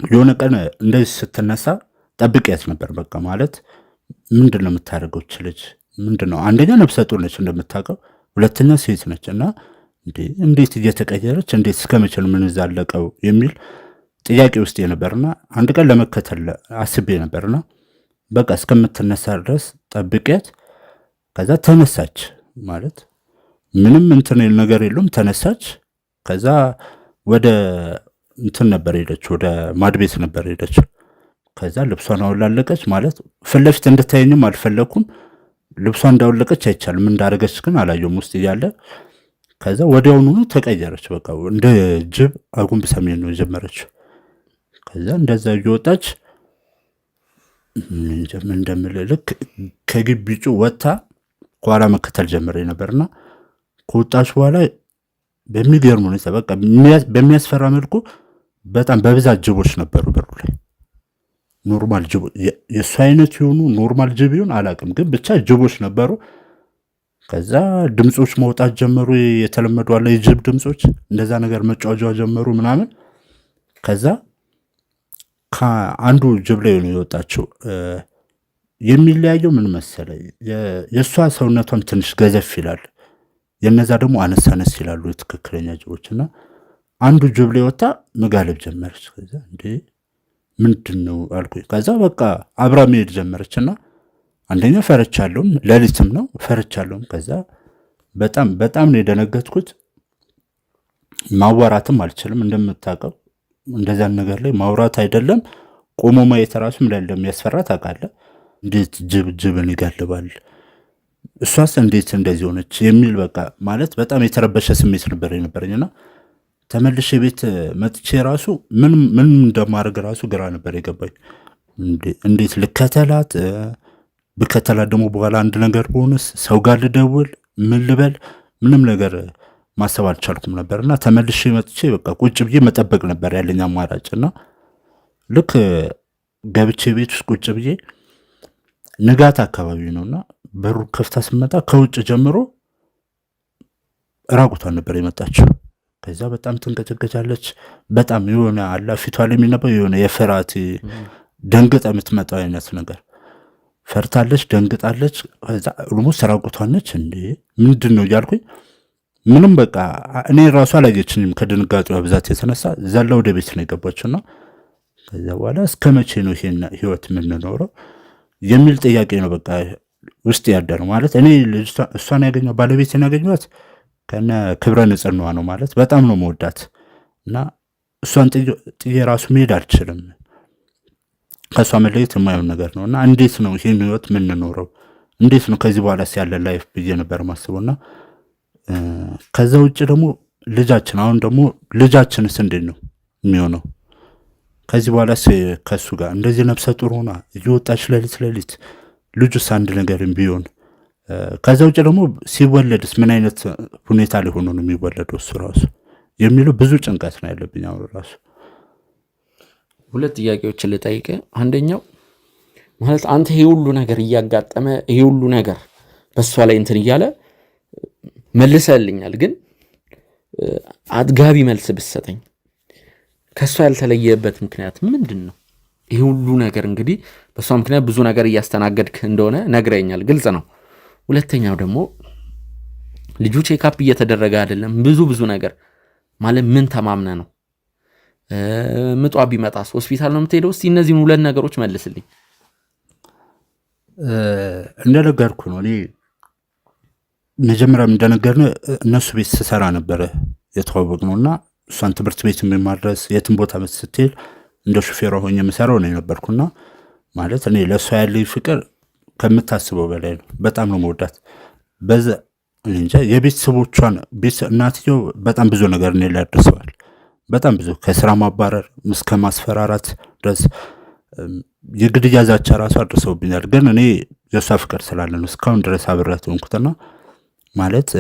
የሆነ ቀን እንደዚህ ስትነሳ ጠብቂያት ነበር። በቃ ማለት ምንድን ነው የምታደርገው እች ልጅ? ምንድን ነው አንደኛ ነፍሰ ጡር ነች እንደምታውቀው፣ ሁለተኛ ሴት ነች እና እንዴት እየተቀየረች እንዴት እስከመቼ ነው የምንዛለቀው የሚል ጥያቄ ውስጥ ነበርና አንድ ቀን ለመከተል አስቤ ነበርና በቃ እስከምትነሳ ድረስ ጠብቂያት። ከዛ ተነሳች ማለት ምንም እንትን ነገር የለውም ተነሳች። ከዛ ወደ እንትን ነበር ሄደችው፣ ወደ ማድቤት ነበር ሄደችው። ከዛ ልብሷን አወላለቀች ማለት ፊት ለፊት እንድታየኝም አልፈለኩም። ልብሷን እንዳወለቀች አይቻልም፣ እንዳደረገች ግን አላየሁም ውስጥ እያለ። ከዛ ወዲያውኑ ተቀየረች። በቃ እንደ ጅብ አጉንብሳ መሄድ ነው የጀመረችው። ከዛ እንደዛ እየወጣች ምን እንደምል ልክ ከግቢጩ ወጥታ ከኋላ መከተል ጀመረ ነበርና ከወጣች በኋላ በሚገርም ሁኔታ በቃ በሚያስፈራ መልኩ በጣም በብዛት ጅቦች ነበሩ በሩ ላይ። ኖርማል ጅቦ የእሱ አይነት የሆኑ ኖርማል ጅብ ይሁን አላውቅም፣ ግን ብቻ ጅቦች ነበሩ። ከዛ ድምፆች መውጣት ጀመሩ፣ የተለመዱ አለ የጅብ ድምፆች፣ እንደዛ ነገር መጫወጃ ጀመሩ ምናምን። ከዛ ከአንዱ ጅብ ላይ ነው የወጣችው። የሚለያየው ምን መሰለ፣ የእሷ ሰውነቷም ትንሽ ገዘፍ ይላል፣ የነዛ ደግሞ አነስ አነስ ይላሉ ትክክለኛ ጅቦች። እና አንዱ ጅብ ላይ ወጣ መጋለብ ጀመረች። ከዛ እንዴ ምንድን ነው አልኩኝ። ከዛ በቃ አብራ መሄድ ጀመረች እና አንደኛ ፈርቻለሁም፣ ሌሊትም ነው ፈርቻለሁም። ከዛ በጣም በጣም ነው የደነገጥኩት። ማዋራትም አልችልም እንደምታውቀው፣ እንደዛን ነገር ላይ ማውራት አይደለም ቆሞ ማየት ራሱ ምን እንደሚያስፈራ ታውቃለህ። እንዴት ጅብን ይጋልባል፣ እሷስ እንዴት እንደዚህ ሆነች የሚል በቃ ማለት በጣም የተረበሸ ስሜት ነበር የነበረኝና ተመልሼ ቤት መጥቼ ራሱ ምን እንደማድረግ ራሱ ግራ ነበር የገባኝ። እንዴት ልከተላት? ብከተላት ደግሞ በኋላ አንድ ነገር በሆነስ? ሰው ጋር ልደውል? ምን ልበል? ምንም ነገር ማሰብ አልቻልኩም ነበርና ተመልሼ መጥቼ በቃ ቁጭ ብዬ መጠበቅ ነበር ያለኝ አማራጭና ልክ ገብቼ ቤት ውስጥ ቁጭ ብዬ ንጋት አካባቢ ነውና በሩ ከፍታ ስመጣ ከውጭ ጀምሮ ራቁቷን ነበር የመጣችው። ከዛ በጣም ትንቀጨቀጫለች። በጣም የሆነ አላ ፊቷ ላይ የሚነበው የሆነ የፍርሃት ደንግጣ የምትመጣው አይነት ነገር ፈርታለች፣ ደንግጣለች። ከዛ ኦልሞስት ራቁቷን ነች። እንዴ ምንድን ነው እያልኩኝ ምንም በቃ እኔ ራሱ አላየችኝም። ከድንጋጤዋ ብዛት የተነሳ ዘላ ወደ ቤት ነው የገባችውና ከዛ በኋላ እስከ መቼ ነው ይሄን ህይወት የምንኖረው የሚል ጥያቄ ነው በቃ ውስጥ ያደረው። ማለት እኔ እሷን ያገኘው ባለቤትን ያገኘኋት ከነ ክብረ ንጽህናዋ ነው። ማለት በጣም ነው መወዳት እና እሷን ጥዬ ራሱ መሄድ አልችልም። ከእሷ መለየት የማይሆን ነገር ነው እና እንዴት ነው ይህን ህይወት የምንኖረው? እንዴት ነው ከዚህ በኋላ ያለ ላይፍ ብዬ ነበር ማስበውና ከዛ ውጭ ደግሞ ልጃችን አሁን ደግሞ ልጃችንስ እንዴት ነው የሚሆነው? ከዚህ በኋላ ከሱ ጋር እንደዚህ ነፍሰ ጡር ሆና እየወጣች ሌሊት ልጁስ አንድ ነገርም ቢሆን ከዛ ውጭ ደግሞ ሲወለድስ ምን አይነት ሁኔታ ላይ ሆኖ ነው የሚወለደው እሱ ራሱ የሚለው ብዙ ጭንቀት ነው ያለብኝ አሁን ራሱ። ሁለት ጥያቄዎችን ልጠይቅ። አንደኛው ማለት አንተ ይሄ ሁሉ ነገር እያጋጠመ ይሄ ሁሉ ነገር በሷ ላይ እንትን እያለ መልሰልኛል፣ ግን አጥጋቢ መልስ ብትሰጠኝ ከሷ ያልተለየበት ምክንያት ምንድን ነው? ይሄ ሁሉ ነገር እንግዲህ በሷ ምክንያት ብዙ ነገር እያስተናገድክ እንደሆነ ነግረኛል፣ ግልጽ ነው። ሁለተኛው ደግሞ ልጁ ቼክአፕ እየተደረገ አይደለም፣ ብዙ ነገር ማለት ምን ተማምነ ነው? ምጧ ቢመጣስ ሆስፒታል ነው የምትሄደው? እስቲ እነዚህን ሁለት ነገሮች መልስልኝ። እንደነገርኩ ነው እኔ መጀመሪያም እንደነገርን እነሱ ቤት ስሰራ ነበረ የተዋወቅ ነው እና እሷን ትምህርት ቤት የማድረስ የትም ቦታ ስትሄድ እንደ ሹፌሯ ሆኜ የምሰራው ነው የነበርኩና ማለት እኔ ለእሷ ያለኝ ፍቅር ከምታስበው በላይ ነው። በጣም ነው መወዳት። በዛ እንጃ የቤተሰቦቿን እናትየው በጣም ብዙ ነገር እኔ ላይ አድርሰዋል። በጣም ብዙ ከስራ ማባረር እስከ ማስፈራራት ድረስ የግድያ ዛቻ ራሱ አድርሰውብኛል። ግን እኔ የእሷ ፍቅር ስላለ ነው እስካሁን ድረስ አብሬያት ሆንኩትና ማለት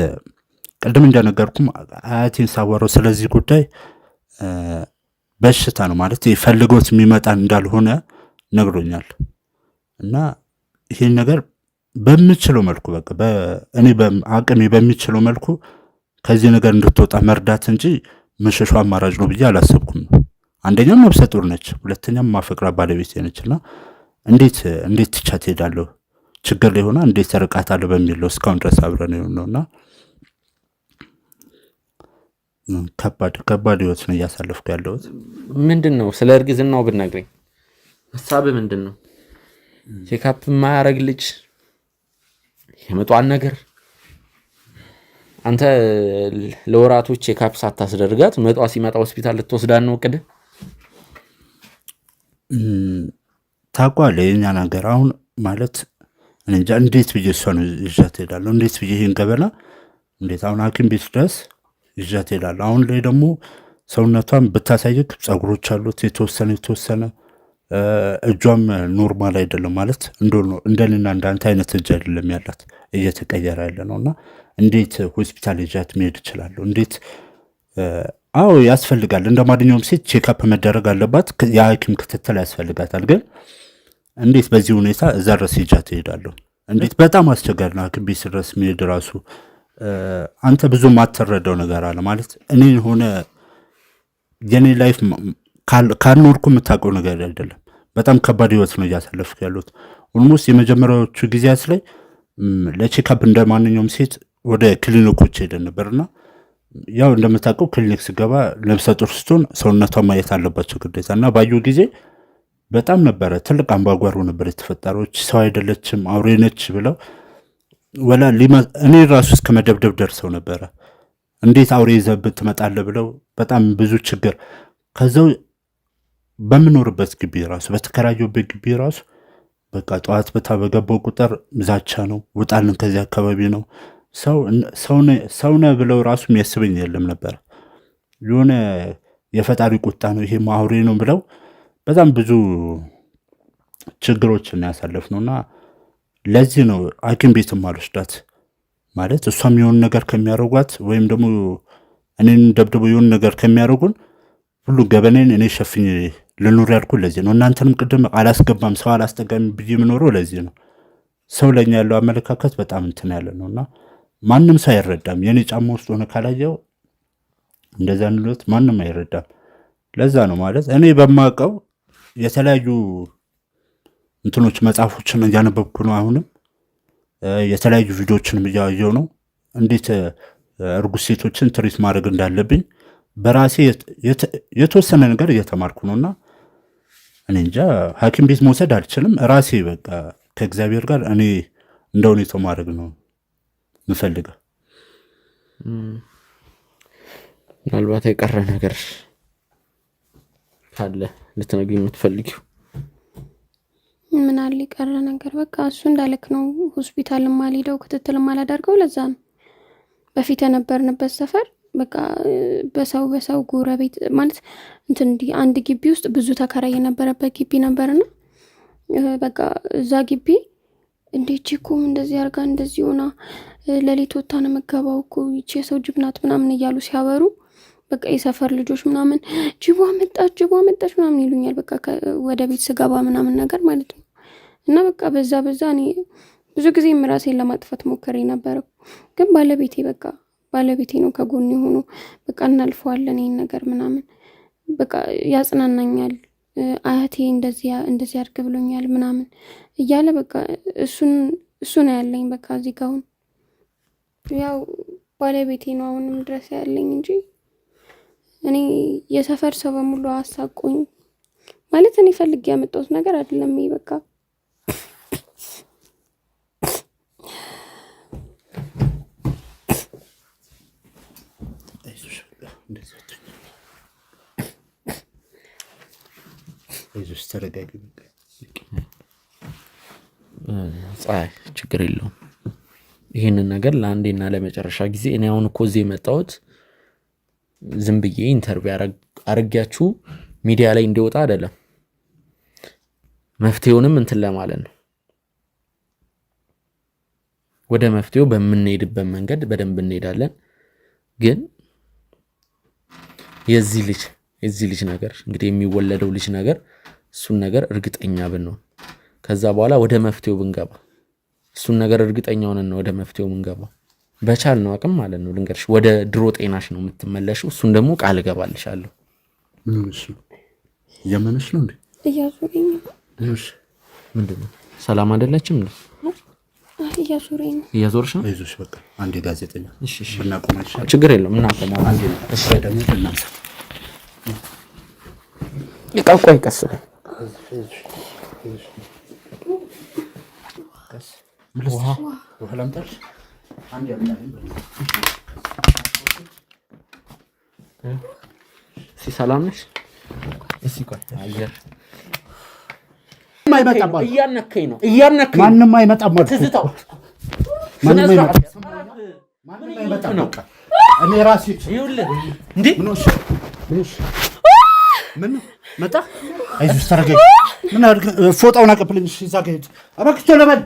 ቅድም እንደነገርኩም አያቴን ሳወራው ስለዚህ ጉዳይ በሽታ ነው ማለት ፈልጎት የሚመጣ እንዳልሆነ ነግሮኛል። እና ይህን ነገር በምችለው መልኩ በቃ እኔ አቅሜ በሚችለው መልኩ ከዚህ ነገር እንድትወጣ መርዳት እንጂ መሸሹ አማራጭ ነው ብዬ አላሰብኩም። አንደኛም ነፍሰ ጡር ነች፣ ሁለተኛም ማፈቅራ ባለቤት ነችና እንዴት ትቻት ሄዳለሁ? ችግር ላይ ሆና እንዴት ተርቃታለሁ በሚል ነው እስካሁን ድረስ አብረን ነውና ከባድ ህይወት ነው እያሳለፍኩ ያለሁት። ምንድን ነው ስለ እርግዝናው ብትነግረኝ ሀሳብ ምንድን ነው? ቼክአፕ የማያደርግ ልጅ የመጧን ነገር አንተ ለወራቶች ቼክአፕ ሳታስደርጋት መጧ ሲመጣ ሆስፒታል ልትወስዳን ነው እቅድ? ታውቃለህ የኛ ነገር አሁን ማለት እንጃ እንዴት ብዬ እሷን ይዣት ሄዳለሁ? እንዴት ብዬ ይህን ገበና እንዴት አሁን ሐኪም ቤት ድረስ ይዣት ሄዳለሁ? አሁን ላይ ደግሞ ሰውነቷን ብታሳይክ ፀጉሮች አሉት የተወሰነ እጇም ኖርማል አይደለም ማለት እንደኔና እንዳንተ አይነት እጅ አይደለም ያላት እየተቀየረ ያለ ነውና እንዴት ሆስፒታል ይዣት መሄድ እችላለሁ? እንዴት አዎ ያስፈልጋል። እንደማንኛውም ሴት ቼክአፕ መደረግ አለባት፣ የሐኪም ክትትል ያስፈልጋታል። ግን እንዴት በዚህ ሁኔታ እዛ ድረስ ይዣት እሄዳለሁ? እንዴት በጣም አስቸጋሪ ነው። ሐኪም ቤት ድረስ መሄድ ራሱ አንተ ብዙ ማትረዳው ነገር አለ ማለት እኔ ሆነ የኔ ላይፍ ካልኖርኩ የምታውቀው ነገር አይደለም። በጣም ከባድ ህይወት ነው እያሳለፍኩ ያሉት። ኦልሞስት የመጀመሪያዎቹ ጊዜያት ላይ ለቼክአፕ እንደማንኛውም ሴት ወደ ክሊኒኮች ሄደን ነበርና ያው እንደምታውቀው ክሊኒክ ስገባ ነፍሰ ጡር ስትሆን ሰውነቷ ማየት አለባቸው ግዴታ እና ባዩ ጊዜ በጣም ነበረ ትልቅ አምባጓሮ ነበር የተፈጠረች። ሰው አይደለችም አውሬ ነች ብለው ወላ እኔ ራሱ እስከ መደብደብ ደርሰው ነበረ። እንዴት አውሬ ይዘብን ትመጣለህ ብለው በጣም ብዙ ችግር። ከዛው በምኖርበት ግቢ ራሱ በተከራየሁበት ግቢ ራሱ በቃ ጠዋት በገባው ቁጥር ዛቻ ነው፣ ውጣልን ከዚህ አካባቢ ነው። ሰውነ ብለው ራሱ የሚያስበኝ የለም ነበር። የሆነ የፈጣሪ ቁጣ ነው ይሄ አውሬ ነው ብለው በጣም ብዙ ችግሮችን ያሳለፍነውና ለዚህ ነው ሐኪም ቤትም አልወስዳት ማለት እሷም የሆነ ነገር ከሚያደርጓት ወይም ደግሞ እኔን ደብድቦ የሆነ ነገር ከሚያደርጉን ሁሉ ገበኔን እኔ ሸፍኝ ልኑር ያልኩ ለዚህ ነው። እናንተንም ቅድም አላስገባም ሰው አላስጠጋም ብዬ የምኖረው ለዚህ ነው። ሰው ለኛ ያለው አመለካከት በጣም እንትን ያለ ነውና ማንም ሰው አይረዳም። የኔ ጫማ ውስጥ ሆነ ካላየው እንደዛ ንሎት ማንም አይረዳም። ለዛ ነው ማለት እኔ በማውቀው የተለያዩ እንትኖች መጽሐፎችን እያነበብኩ ነው። አሁንም የተለያዩ ቪዲዮዎችን እያየሁ ነው። እንዴት እርጉዝ ሴቶችን ትሪት ማድረግ እንዳለብኝ በራሴ የተወሰነ ነገር እየተማርኩ ነውና እኔ እንጃ ሐኪም ቤት መውሰድ አልችልም። ራሴ በቃ ከእግዚአብሔር ጋር እኔ እንደ ሁኔታው ማድረግ ነው የምፈልገው። ምናልባት የቀረ ነገር ካለ ልትነግሪኝ የምትፈልጊው? ምን አለ የቀረ ነገር? በቃ እሱ እንዳልክ ነው። ሆስፒታል ማልሄደው ክትትል ማላደርገው ለዛ ነው። በፊት የነበርንበት ሰፈር በቃ በሰው ጎረቤት ማለት እንትን አንድ ግቢ ውስጥ ብዙ ተከራይ የነበረበት ግቢ ነበርና በቃ እዛ ግቢ እንዴት ቺኩም እንደዚህ አርጋ እንደዚህ ሆና ለሊት ወጣ ነው መገባው እኮ ይቺ የሰው ጅብ ናት ምናምን እያሉ ሲያወሩ በቃ የሰፈር ልጆች ምናምን ጅቧ መጣች ምናምን ይሉኛል። በቃ ወደ ቤት ስገባ ምናምን ነገር ማለት ነው። እና በቃ በዛ እኔ ብዙ ጊዜ ራሴን ለማጥፋት ሞክሬ ነበር። ግን ባለቤቴ ነው ከጎን ሆኖ በቃ እናልፈዋለን ይሄን ነገር ምናምን በቃ ያጽናናኛል። አያቴ እንደዚህ አድርግ ብሎኛል ምናምን እያለ በቃ እሱ ነው ያለኝ። በቃ እዚህ ጋር አሁን ያው ባለቤቴ ነው አሁንም ድረስ ያለኝ እንጂ እኔ የሰፈር ሰው በሙሉ አሳቆኝ ማለት እኔ ፈልጌ ያመጣሁት ነገር አይደለም። ይሄ በቃ ችግር የለውም። ይህንን ነገር ለአንዴና ለመጨረሻ ጊዜ እኔ አሁን እኮ እዚህ የመጣሁት ዝም ብዬ ኢንተርቪው አረጋችሁ ሚዲያ ላይ እንዲወጣ አይደለም፣ መፍትሄውንም እንትን ለማለት ነው። ወደ መፍትሄው በምንሄድበት መንገድ በደንብ እንሄዳለን። ግን የዚህ ልጅ ነገር እንግዲህ የሚወለደው ልጅ ነገር እሱን ነገር እርግጠኛ ብንሆን ከዛ በኋላ ወደ መፍትሄው ብንገባ እሱን ነገር እርግጠኛ ሆነን ነው ወደ መፍትሄው የምንገባው። በቻል ነው አቅም ማለት ነው። ልንገርሽ ወደ ድሮ ጤናሽ ነው የምትመለሽው። እሱን ደግሞ ቃል እገባልሻለሁ። እያመመሽ ነው እንዴ? እያዞረኝ ነው። ምንድን ነው? ሰላም አይደለችም እንዴ? እያዞረኝ ነው። እያዞርሽ ነው? አይዞሽ በቃ አንዴ ጋዜጠኛ ችግር የለውም እናቆመው። ደግሞ እናንሳ ቆይ ቀስ ውሃ ላምጣልሽ? አንዴ ሰላም ነሽ? እያነከኝ ነው። ማንም አይመጣም። ትዝታው እኔ ራሴ ምን መጣ? አይዞሽ ተረጋጊ። ፎጣውን አቀብለኝ። እዛ ጋ ሂድ እባክሽ ቶሎ በል።